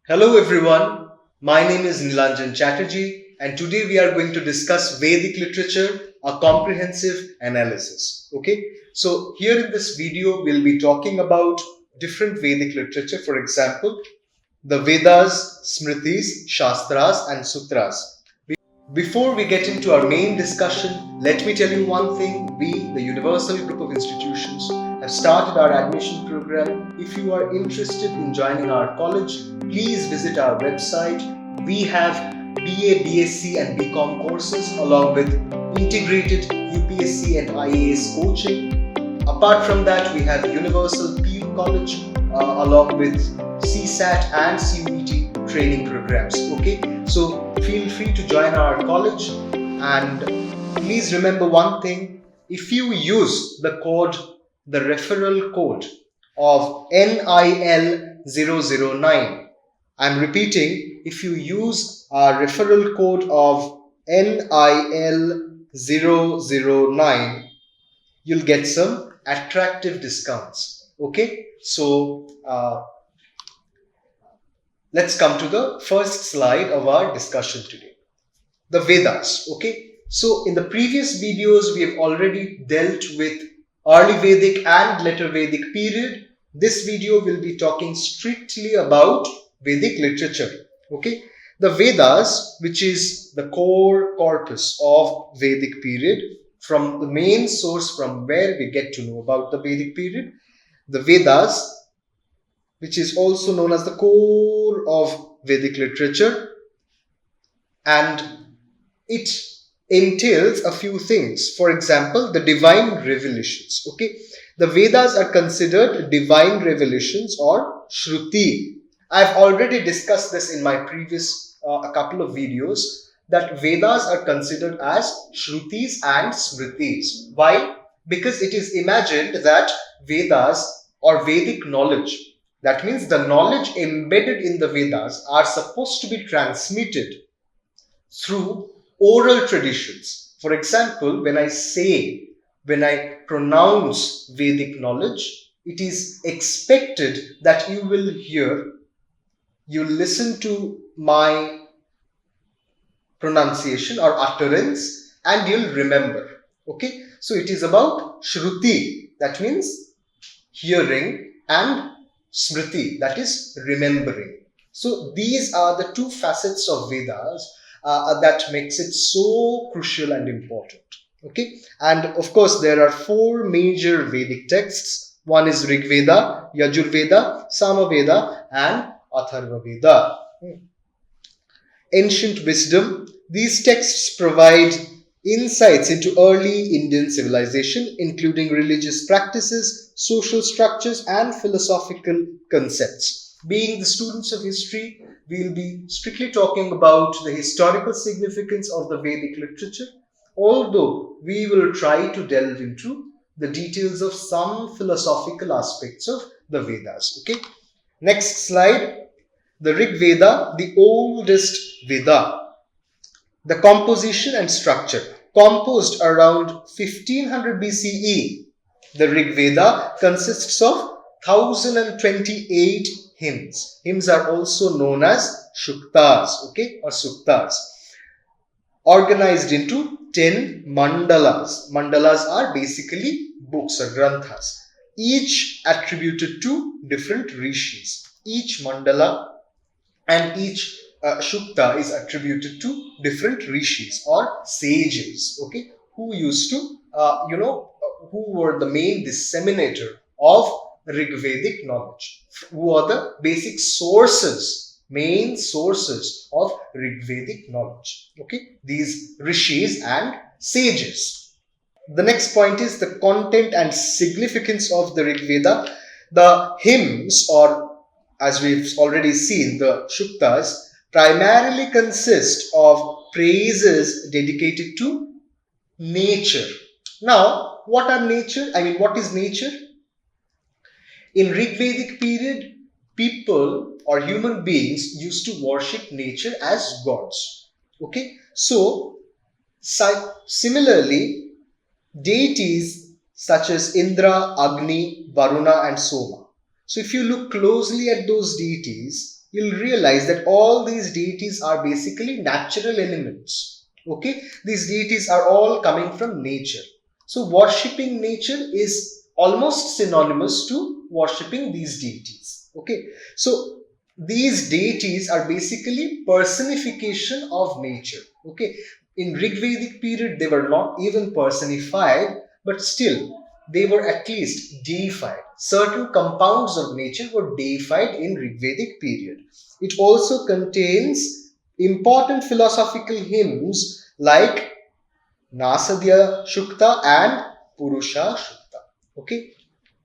Hello everyone, my name is Nilanjan Chatterjee and today we are going to discuss Vedic literature, a comprehensive analysis. Okay, so here in this video we'll be talking about different Vedic literature, for example, the Vedas, Smritis, Shastras and Sutras. Before we get into our main discussion, let me tell you one thing. We, the Universal Group of Institutions, have started our admission program. If you are interested in joining our college, please visit our website. We have BA, BSc and BCom courses along with integrated UPSC and IAS coaching. Apart from that, we have Universal PU College along with CSAT and CUET training programs. Okay, so feel free to join our college, and please remember one thing: if you use the referral code of NIL009, I'm repeating, if you use our referral code of NIL009, you'll get some attractive discounts. Okay, so let's come to the first slide of our discussion today. The Vedas. Okay, so in the previous videos we have already dealt with early Vedic and later Vedic period. This video will be talking strictly about Vedic literature. Okay, the Vedas, which is the core corpus of Vedic period, from the main source from where we get to know about the Vedic period, the Vedas, which is also known as the core of Vedic literature, and it entails a few things. For example, the divine revelations. Okay, the Vedas are considered divine revelations or Shruti. I've already discussed this in my previous a couple of videos, that Vedas are considered as Shrutis and Smritis. Why? Because it is imagined that Vedas or Vedic knowledge, that means the knowledge embedded in the Vedas, are supposed to be transmitted through oral traditions. For example, when I pronounce Vedic knowledge, it is expected that you listen to my pronunciation or utterance and you'll remember. Okay, so it is about Shruti, that means hearing, and Smriti, that is remembering. So these are the two facets of Vedas that makes it so crucial and important. Okay, and of course there are four major Vedic texts. One is Rigveda, Yajurveda, Samaveda and Atharvaveda. Ancient wisdom. These texts provide insights into early Indian civilization, including religious practices, social structures, and philosophical concepts. Being the students of history, we'll be strictly talking about the historical significance of the Vedic literature, although we will try to delve into the details of some philosophical aspects of the Vedas. Okay, next slide. The Rigveda, the oldest Veda. The composition and structure. Composed around 1500 BCE, the Rigveda consists of 1028 hymns. Hymns are also known as Shuktas, okay, or Suktas. Organized into 10 mandalas. Mandalas are basically books or granthas, each attributed to different rishis. Each mandala and each Shukta is attributed to different rishis or sages, okay, who used to, who were the main disseminator of Rigvedic knowledge, who are the basic sources, main sources of Rigvedic knowledge, okay, these rishis and sages. The next point is the content and significance of the Rigveda. The hymns, or as we've already seen, the Shuktas, primarily consist of praises dedicated to nature. Now, what is nature? In Rigvedic period, people or human beings used to worship nature as gods. Okay, so similarly, deities such as Indra, Agni, Varuna and Soma. So if you look closely at those deities, you'll realize that all these deities are basically natural elements. Okay, these deities are all coming from nature. So worshipping nature is almost synonymous to worshipping these deities. Okay, so these deities are basically personification of nature. Okay, in Rigvedic period they were not even personified, but still they were at least deified. Certain compounds of nature were deified in Rigvedic period. It also contains important philosophical hymns like Nasadya Shukta and Purusha Shukta. Okay,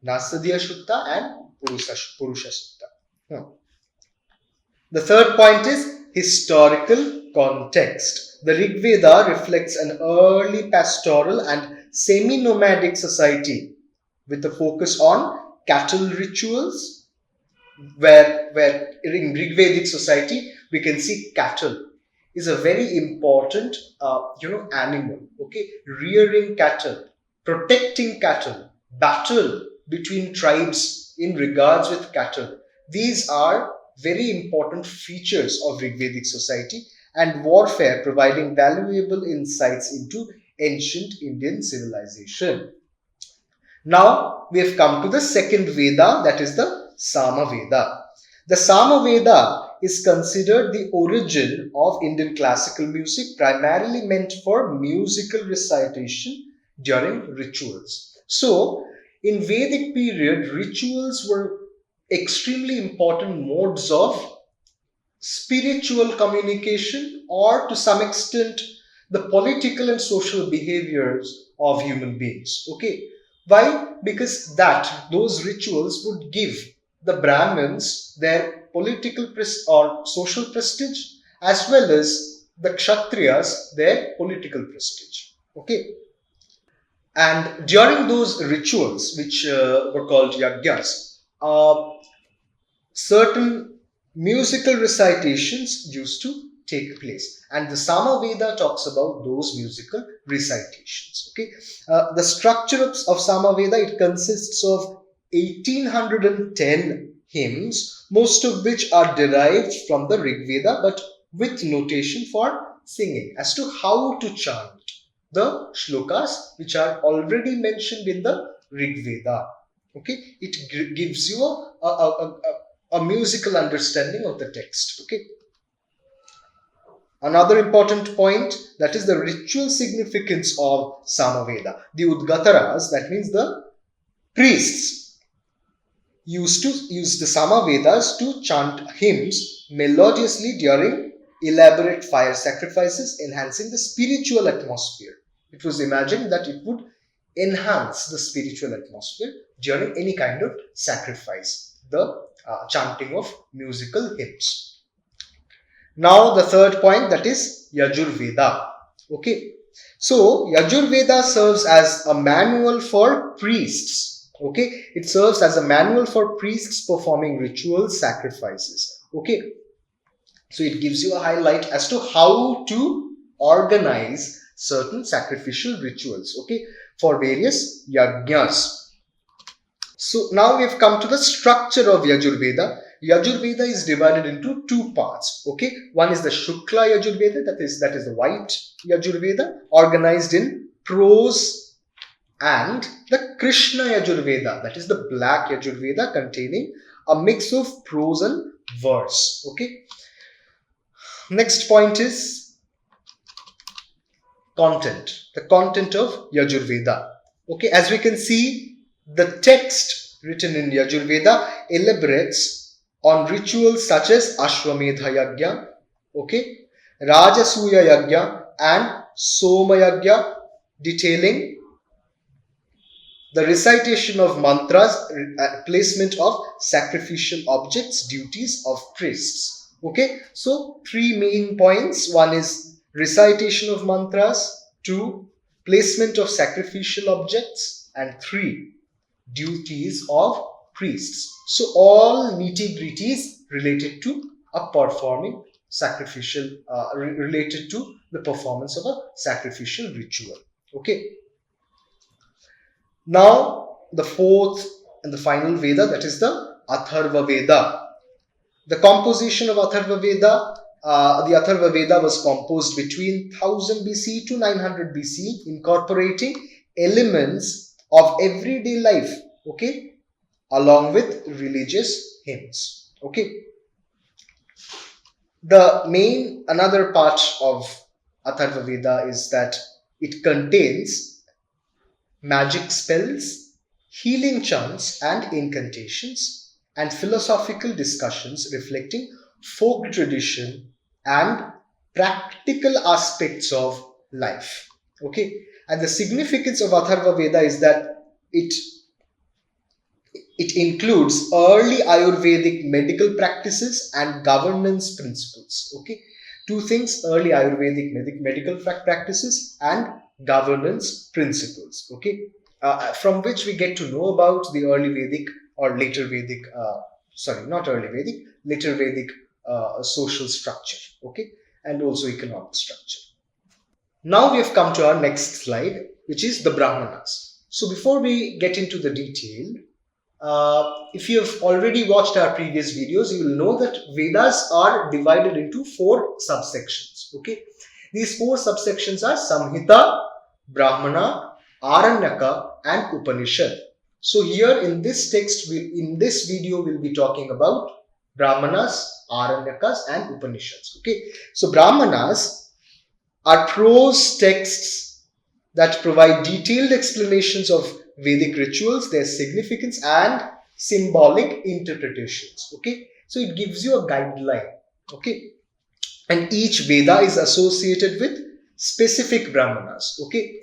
Nasadya Shukta and Purusha Shukta. The third point is historical context. The Rigveda reflects an early pastoral and semi-nomadic society with a focus on cattle rituals, where in Rigvedic society we can see cattle is a very important animal. Okay, rearing cattle, protecting cattle, battle between tribes in regards with cattle. These are very important features of Rigvedic society, and warfare providing valuable insights into ancient Indian civilization. Now we have come to the second Veda, that is the Samaveda. The Samaveda is considered the origin of Indian classical music, primarily meant for musical recitation during rituals. So, in Vedic period, rituals were extremely important modes of spiritual communication, or to some extent the political and social behaviors of human beings. Okay, why? Because those rituals would give the Brahmins their political or social prestige, as well as the Kshatriyas their political prestige. Okay, and during those rituals, which were called yajnas, certain musical recitations used to take place, and the Samaveda talks about those musical recitations. Okay, the structure of Samaveda, it consists of 1810 hymns, most of which are derived from the Rigveda, but with notation for singing as to how to chant the shlokas which are already mentioned in the Rigveda. Okay, it gives you a musical understanding of the text. Okay, another important point, that is the ritual significance of Samaveda. The Udgataras, that means the priests, used to use the Samavedas to chant hymns melodiously during elaborate fire sacrifices, enhancing the spiritual atmosphere. It was imagined that it would enhance the spiritual atmosphere during any kind of sacrifice, the chanting of musical hymns. Now the third point, that is Yajurveda. Okay, so Yajurveda serves as a manual for priests. Okay, it serves as a manual for priests performing rituals, sacrifices. Okay, so it gives you a highlight as to how to organize certain sacrificial rituals, okay, for various yajnas. So now we have come to the structure of Yajurveda. Yajurveda is divided into two parts. Okay, one is the Shukla Yajurveda, that is the white Yajurveda, organized in prose, and the Krishna Yajurveda, that is the black Yajurveda, containing a mix of prose and verse. Okay, next point is content. The content of Yajurveda. Okay, as we can see, the text written in Yajurveda elaborates on rituals such as Ashwamedha Yajna, okay, Rajasuya Yajna and Soma Yajna, detailing the recitation of mantras, placement of sacrificial objects, duties of priests. Okay, so three main points. One is recitation of mantras, two, placement of sacrificial objects, and three, duties of priests. So all nitty-gritties related to a performing sacrificial, related to the performance of a sacrificial ritual. Okay. Now the fourth and the final Veda, that is the Atharvaveda. The composition of the Atharvaveda was composed between 1000 BC to 900 BC, incorporating elements of everyday life, okay, along with religious hymns, okay. Another part of Atharvaveda is that it contains magic spells, healing chants and incantations, and philosophical discussions reflecting folk tradition and practical aspects of life. Okay, and the significance of Atharvaveda is that it includes early Ayurvedic medical practices and governance principles. Okay, two things: early Ayurvedic medical practices and governance principles. Okay, from which we get to know about the early Vedic or later Vedic, not early Vedic, later Vedic social structure. Okay, and also economic structure. Now we have come to our next slide, which is the Brahmanas. So before we get into the detail, if you have already watched our previous videos, you will know that Vedas are divided into 4 subsections. Okay, these 4 subsections are Samhita, Brahmana, Aranyaka, and Upanishad. So here in this text, in this video, we'll be talking about Brahmanas, Aranyakas, and Upanishads. Okay, so Brahmanas are prose texts that provide detailed explanations of Vedic rituals, their significance, and symbolic interpretations. Okay, so it gives you a guideline. Okay, and each Veda is associated with specific Brahmanas. Okay,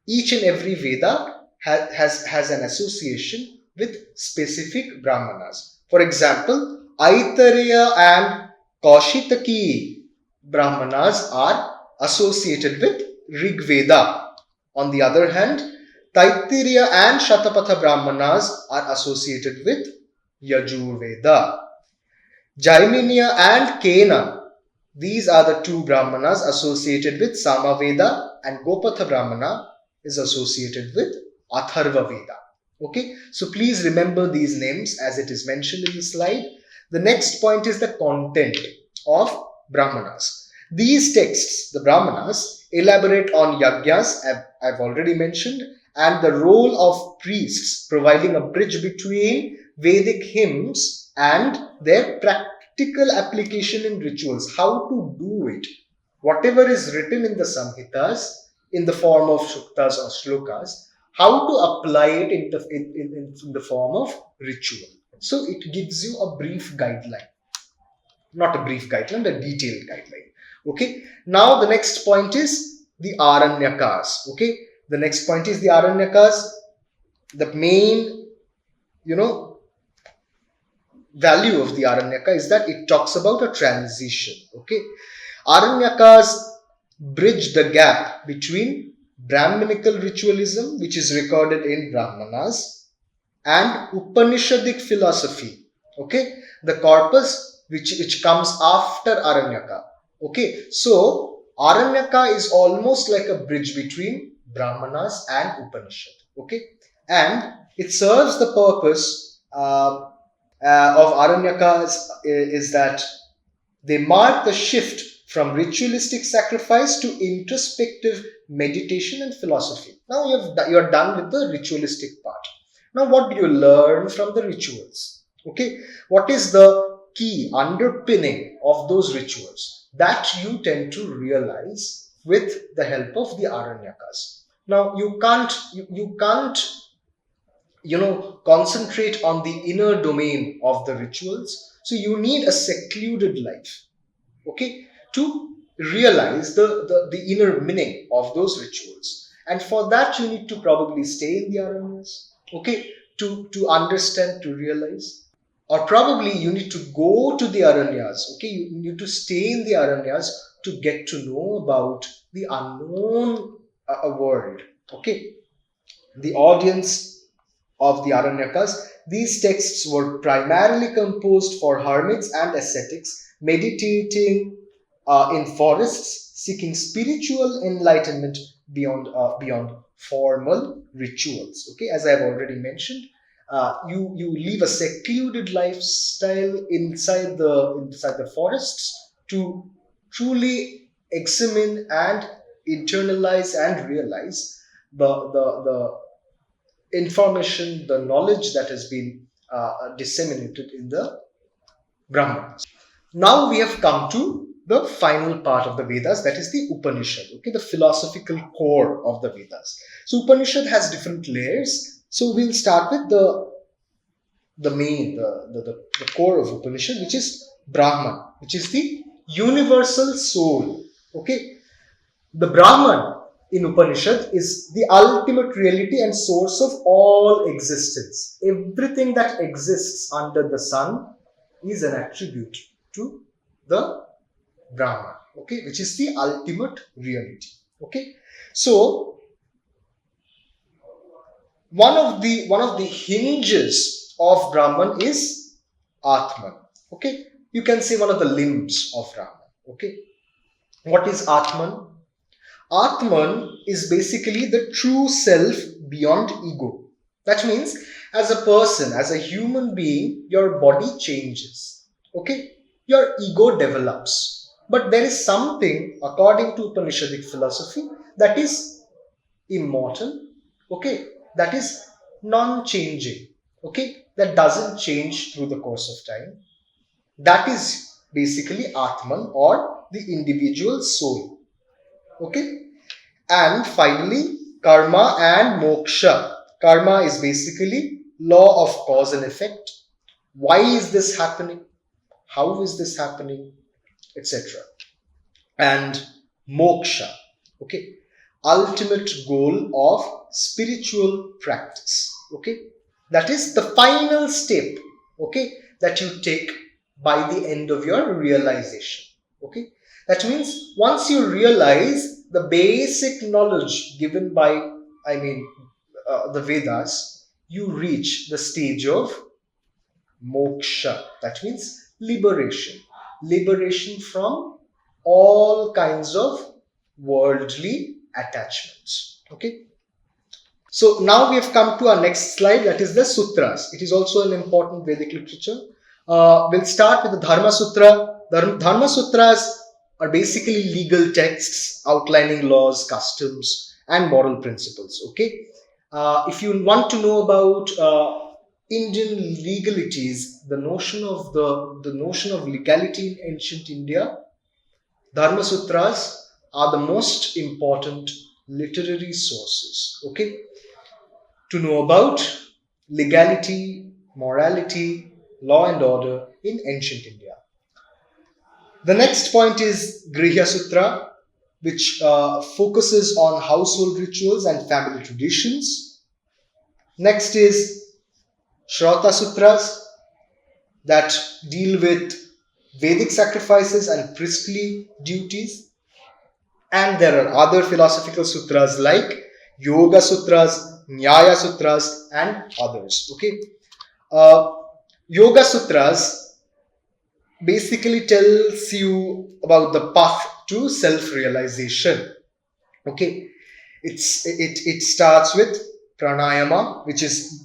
each and every Veda has an association with specific Brahmanas. For example, Aitareya and Kaushitaki Brahmanas are associated with Rigveda. On the other hand, Taittiriya and Shatapatha Brahmanas are associated with Yajurveda. Jaiminiya and Kena, these are the 2 Brahmanas associated with Samaveda, and Gopatha Brahmana is associated with Atharvaveda. Okay, so please remember these names as it is mentioned in the slide. The next point is the content of Brahmanas. These texts, the Brahmanas, elaborate on yajnas, I've already mentioned, and the role of priests, providing a bridge between Vedic hymns and their practical application in rituals. How to do it. Whatever is written in the Samhitas in the form of Suktas or Shlokas, how to apply it in the form of ritual. So it gives you a brief guideline. Not a brief guideline, a detailed guideline. Okay. Now the next point is the Aranyakas. Okay. The next point is the Aranyakas. The main, value of the Aranyaka is that it talks about a transition. Okay. Aranyakas bridge the gap between Brahmanical ritualism, which is recorded in Brahmanas, and Upanishadic philosophy. Okay. The corpus which comes after Aranyaka. Okay. So Aranyaka is almost like a bridge between Brahmanas and Upanishad. Okay, and it serves the purpose of Aranyakas is that they mark the shift from ritualistic sacrifice to introspective meditation and philosophy. Now you're done with the ritualistic part. Now what do you learn from the rituals? Okay, what is the key underpinning of those rituals that you tend to realize with the help of the Aranyakas? Now you can't concentrate on the inner domain of the rituals. So you need a secluded life, okay, to realize the inner meaning of those rituals. And for that you need to probably stay in the Aranyas, okay, to understand, to realize. Or probably you need to go to the Aranyas, okay, you need to stay in the Aranyas to get to know about the unknown a world. Okay, the audience of the Aranyakas, these texts were primarily composed for hermits and ascetics meditating in forests, seeking spiritual enlightenment beyond formal rituals. Okay, as I have already mentioned, You live a secluded lifestyle inside the forests to truly examine and internalize and realize the information, the knowledge that has been disseminated in the Brahmanas. Now we have come to the final part of the Vedas, that is the Upanishad, okay, the philosophical core of the Vedas. So Upanishad has different layers. So we'll start with the core of Upanishad, which is Brahman, which is the universal soul. Okay, the Brahman in Upanishad is the ultimate reality and source of all existence. Everything that exists under the sun is an attribute to the Brahman, okay, which is the ultimate reality. Okay, so one of the hinges of Brahman is Atman. Okay, you can say one of the limbs of Brahman. Okay, what is Atman? Atman is basically the true self beyond ego. That means, as a person, as a human being, your body changes. Okay, your ego develops. But there is something, according to Upanishadic philosophy, that is immortal. Okay, that is non-changing. Okay, that doesn't change through the course of time. That is basically Atman, or the individual soul. Okay, and finally, karma and moksha. Karma is basically law of cause and effect. Why is this happening? How is this happening? Etc. And moksha. Okay, ultimate goal of spiritual practice. Okay, that is the final step. Okay, that you take by the end of your realization. Okay, that means once you realize the basic knowledge given by, the Vedas, you reach the stage of moksha. That means liberation. Liberation from all kinds of worldly attachments. Okay. So now we have come to our next slide, that is the Sutras. It is also an important Vedic literature. We'll start with the Dharma Sutra. The Dharma Sutras are basically legal texts outlining laws, customs, and moral principles. Okay. If you want to know about Indian legalities, the notion of legality in ancient India, Dharma Sutras are the most important literary sources. Okay, to know about legality, morality, law and order in ancient India. The next point is Grihya Sutra, which focuses on household rituals and family traditions. Next is Shrauta Sutras, that deal with Vedic sacrifices and priestly duties. And there are other philosophical sutras like Yoga Sutras, Nyaya Sutras, and others. Okay, Yoga Sutras basically tells you about the path to self-realization. Okay, it starts with pranayama, which is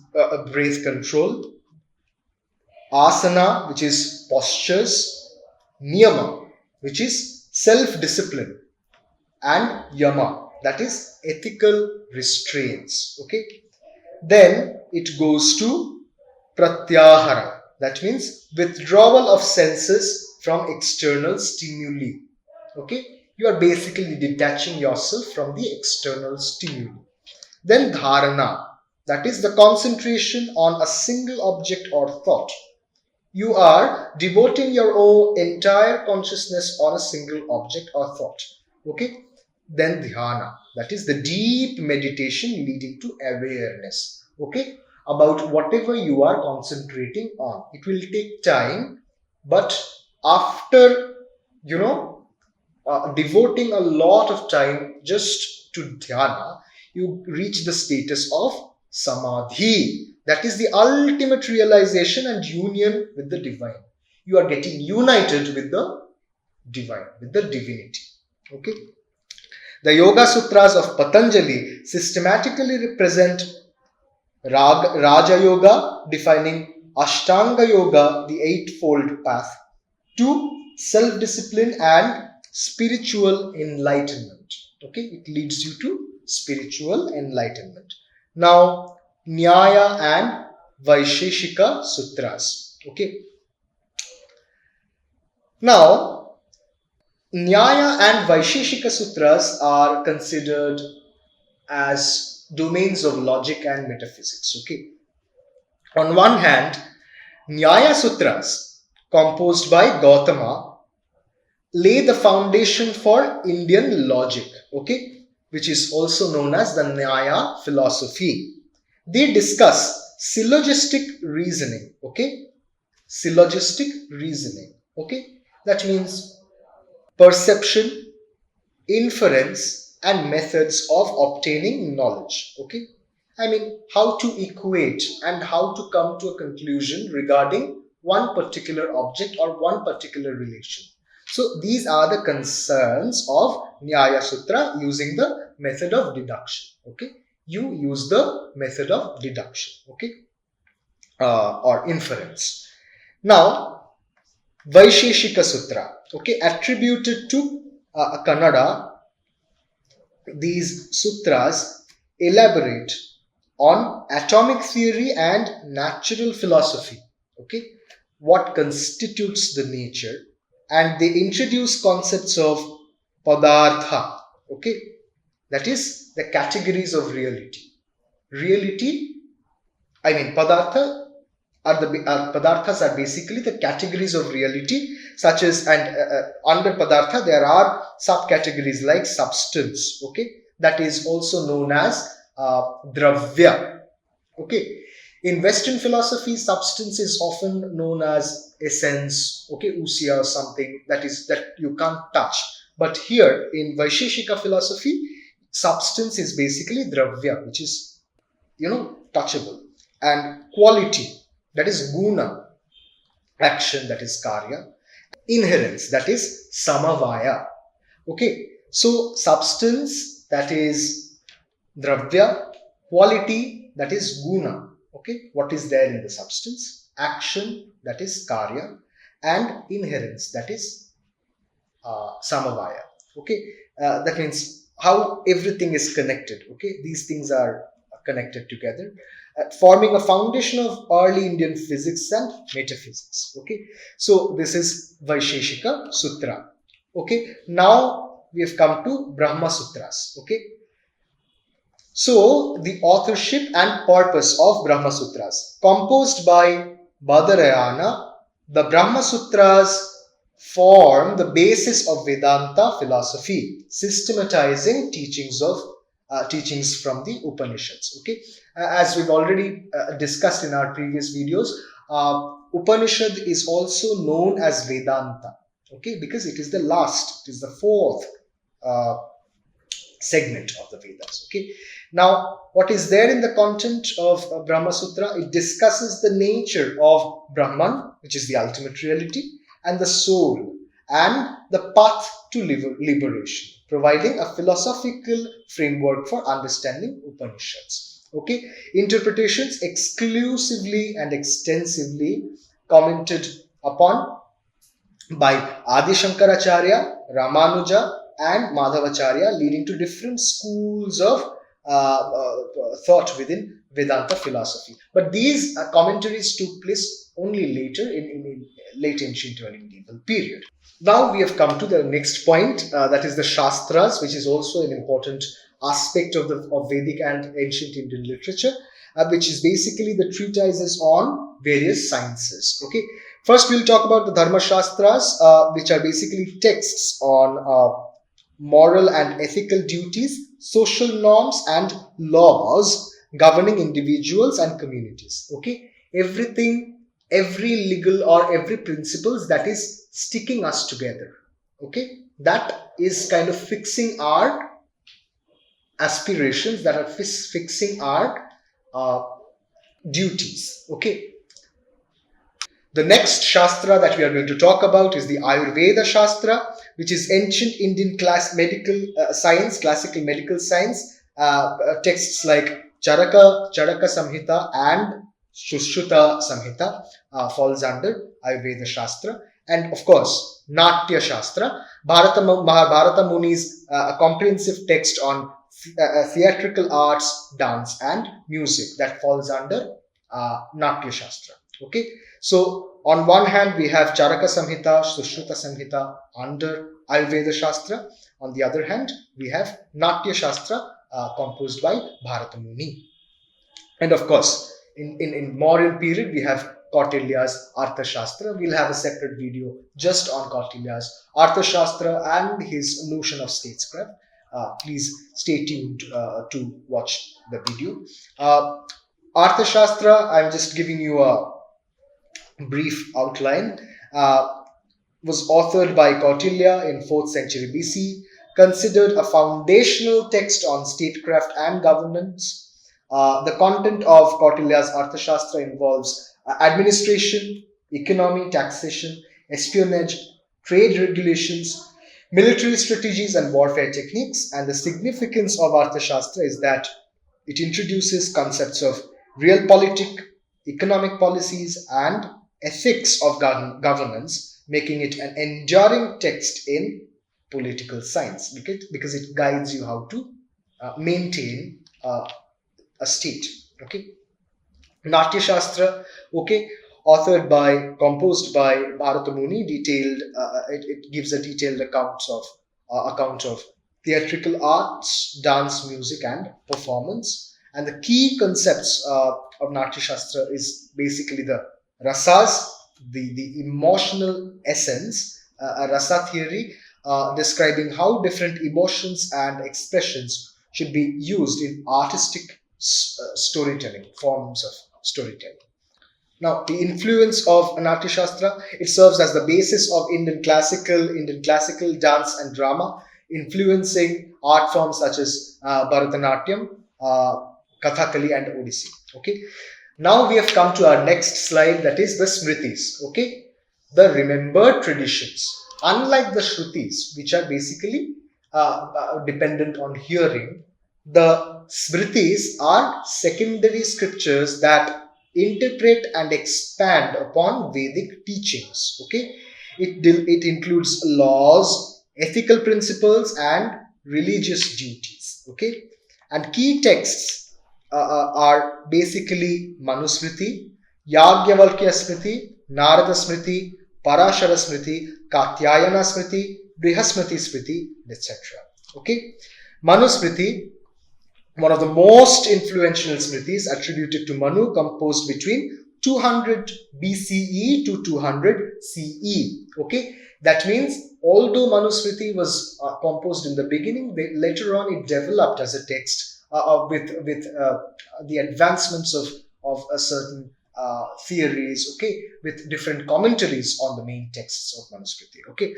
breath control, asana, which is postures, niyama, which is self-discipline, and yama, that is ethical restraints. Okay, then it goes to pratyahara, that means withdrawal of senses from external stimuli. Okay, you are basically detaching yourself from the external stimuli. Then dharana, that is the concentration on a single object or thought. You are devoting your own entire consciousness on a single object or thought. Okay, then dhyana, that is the deep meditation leading to awareness. Okay, about whatever you are concentrating on. It will take time, but after devoting a lot of time just to dhyana, you reach the status of samadhi. That is the ultimate realization and union with the divine. You are getting united with the divine, with the divinity. Okay. The Yoga Sutras of Patanjali systematically represent Raja Yoga, defining Ashtanga Yoga, the eightfold path. 2. Self-discipline and spiritual enlightenment. Okay, it leads you to spiritual enlightenment. Now, Nyaya and Vaisheshika Sutras. Okay. Now, Nyaya and Vaisheshika Sutras are considered as domains of logic and metaphysics. Okay. On one hand, Nyaya Sutras, composed by Gautama, lay the foundation for Indian logic, okay, which is also known as the Nyaya philosophy. They discuss syllogistic reasoning, okay, syllogistic reasoning, okay, that means perception, inference, and methods of obtaining knowledge, okay. I mean, how to equate and how to come to a conclusion regarding one particular object or one particular relation. So these are the concerns of Nyaya Sutra using the method of deduction. Okay, you use the method of deduction. Okay, or inference. Now, Vaisheshika Sutra. Okay, attributed to Kannada, these sutras elaborate on atomic theory and natural philosophy. Okay, what constitutes the nature, and they introduce concepts of padartha, okay, that is the categories of reality. Padartha padarthas are basically the categories of reality, such as, and under padartha there are subcategories like substance, okay, that is also known as dravya, okay. In Western philosophy, substance is often known as essence, okay, usya or something that you can't touch. But here in Vaisheshika philosophy, substance is basically dravya, which is, touchable, and quality, that is guna, action, that is karya, inherence, that is samavaya. Okay, so substance, that is dravya, quality, that is guna. Okay, what is there in the substance, action, that is karya, and inherence, that is samavaya. Okay, that means how everything is connected. Okay, these things are connected together, forming a foundation of early Indian physics and metaphysics. Okay, so this is Vaisheshika Sutra. Okay, now we have come to Brahma Sutras. Okay, so the authorship and purpose of Brahma Sutras, composed by Badarayana, the Brahma Sutras form the basis of Vedanta philosophy, systematizing teachings from the Upanishads. Okay, as we've already discussed in our previous videos, Upanishad is also known as Vedanta. Okay, because it is the fourth segment of the Vedas. Okay, now what is there in the content of Brahma Sutra? It discusses the nature of Brahman, which is the ultimate reality, and the soul, and the path to liberation, providing a philosophical framework for understanding Upanishads. Okay, interpretations exclusively and extensively commented upon by Adi Shankaracharya, Ramanuja, and Madhavacharya, leading to different schools of thought within Vedanta philosophy. But these commentaries took place only later in late ancient early medieval period. Now we have come to the next point, that is the Shastras, which is also an important aspect of Vedic and ancient Indian literature, which is basically the treatises on various sciences. Okay, first we'll talk about the Dharma Shastras, which are basically texts on moral and ethical duties, social norms, and laws governing individuals and communities. Okay, every legal or every principles that is sticking us together. Okay, that is kind of fixing our aspirations, that are fixing our duties. Okay. The next Shastra that we are going to talk about is the Ayurveda Shastra, which is ancient Indian classical medical science. Texts like Charaka Samhita and Sushruta Samhita falls under Ayurveda Shastra. And of course, Natya Shastra, Mahabharata Muni's comprehensive text on theatrical arts, dance, and music, that falls under Natya Shastra. Okay, so on one hand, we have Charaka Samhita, Sushruta Samhita under Ayurveda Shastra. On the other hand, we have Natya Shastra composed by Bharata Muni. And of course, in modern period, we have Kautilya's Artha Shastra. We'll have a separate video just on Kautilya's Artha Shastra and his notion of statecraft. Please stay tuned to watch the video. Artha Shastra, I'm just giving you a brief outline. Was authored by Kautilya in 4th century BC, considered a foundational text on statecraft and governance. The content of Kautilya's Arthashastra involves administration, economy, taxation, espionage, trade regulations, military strategies, and warfare techniques. And the significance of Arthashastra is that it introduces concepts of realpolitik, economic policies, and ethics of governance, making it an enduring text in political science because it guides you how to maintain a state. Okay, Natya Shastra, okay, composed by Bharata Muni, detailed. It gives a detailed account of theatrical arts, dance, music, and performance. And the key concepts of Natya Shastra is basically the rasas, the emotional essence, a rasa theory describing how different emotions and expressions should be used in artistic storytelling, forms of storytelling. Now, the influence of Natya Shastra, it serves as the basis of Indian classical dance and drama, influencing art forms such as Bharatanatyam, Kathakali, and Odissi. Okay. Now we have come to our next slide, that is the Smritis. Okay, the remembered traditions. Unlike the Shrutis, which are basically dependent on hearing, the Smritis are secondary scriptures that interpret and expand upon Vedic teachings. Okay, it includes laws, ethical principles, and religious duties. Okay, and key texts are basically Manusmriti, Yajnavalkya Smriti, Narada Smriti, Parashara Smriti, Katyayana Smriti, Brihasmati Smriti, etc. Okay, Manusmriti, one of the most influential Smritis attributed to Manu, composed between 200 BCE to 200 CE. Okay, that means although Manusmriti was composed in the beginning, later on it developed as a text with the advancements of a certain theories, okay, with different commentaries on the main texts of Manusmriti. Okay,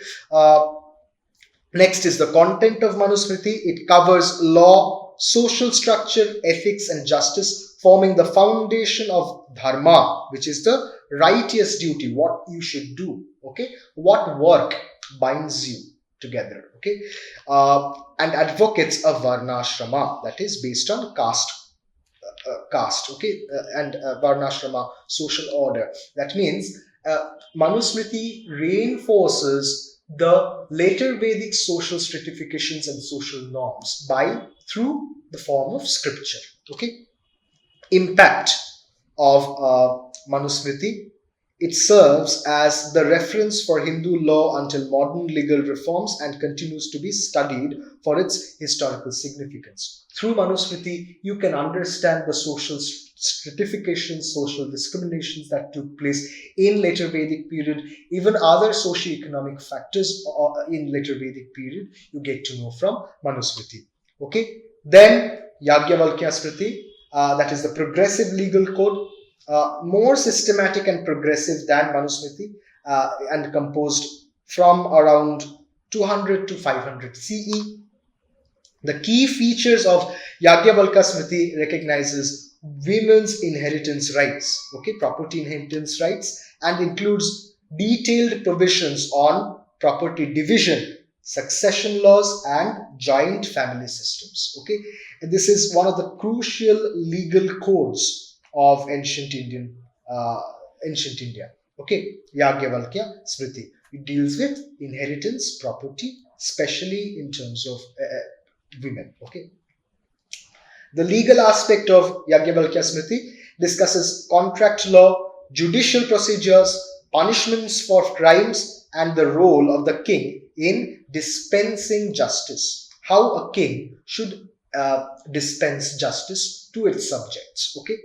next is the content of Manusmriti. It covers law, social structure, ethics, and justice, forming the foundation of dharma, which is the righteous duty, what you should do. Okay, what work binds you together. Okay, and advocates a varnashrama, that is based on caste. Okay, and varnashrama, social order. That means Manusmriti reinforces the later Vedic social stratifications and social norms through the form of scripture. Okay, impact of Manusmriti. It serves as the reference for Hindu law until modern legal reforms and continues to be studied for its historical significance. Through Manusmriti, you can understand the social stratifications, social discriminations that took place in later Vedic period, even other socio-economic factors in later Vedic period, you get to know from Manusmriti. Okay, then Yajnavalkya Smriti, that is the progressive legal code, more systematic and progressive than Manusmriti, and composed from around 200 to 500 CE. The key features of Yajnavalkya Smriti recognizes women's inheritance rights, okay, property inheritance rights, and includes detailed provisions on property division, succession laws, and joint family systems. Okay, and this is one of the crucial legal codes of uh, ancient India. Okay, Yajnavalkya Smriti. It deals with inheritance, property, especially in terms of women. Okay, the legal aspect of Yajnavalkya Smriti discusses contract law, judicial procedures, punishments for crimes, and the role of the king in dispensing justice. How a king should dispense justice to its subjects. Okay.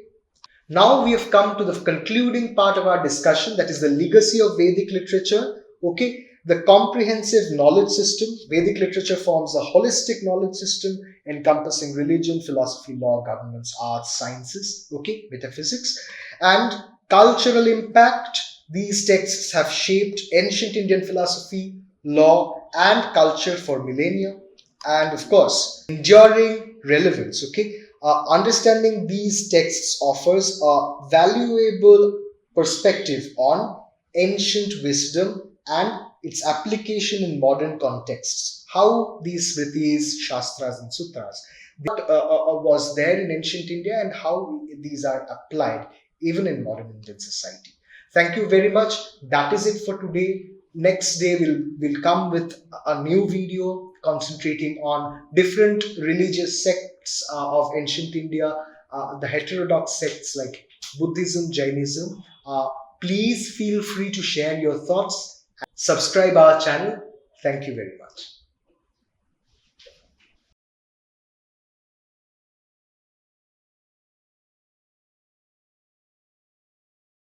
Now we have come to the concluding part of our discussion, that is the legacy of Vedic literature. Okay, the comprehensive knowledge system. Vedic literature forms a holistic knowledge system encompassing religion, philosophy, law, governance, arts, sciences, okay, metaphysics, and cultural impact. These texts have shaped ancient Indian philosophy, law, and culture for millennia. And of course, enduring relevance. Okay, understanding these texts offers a valuable perspective on ancient wisdom and its application in modern contexts. How these Smritis, Shastras, and Sutras was there in ancient India, and how these are applied even in modern Indian society. Thank you very much. That is it for today. Next day we'll come with a new video concentrating on different religious sects of ancient India, the heterodox sects like Buddhism, Jainism. Please feel free to share your thoughts. Subscribe our channel. Thank you very much.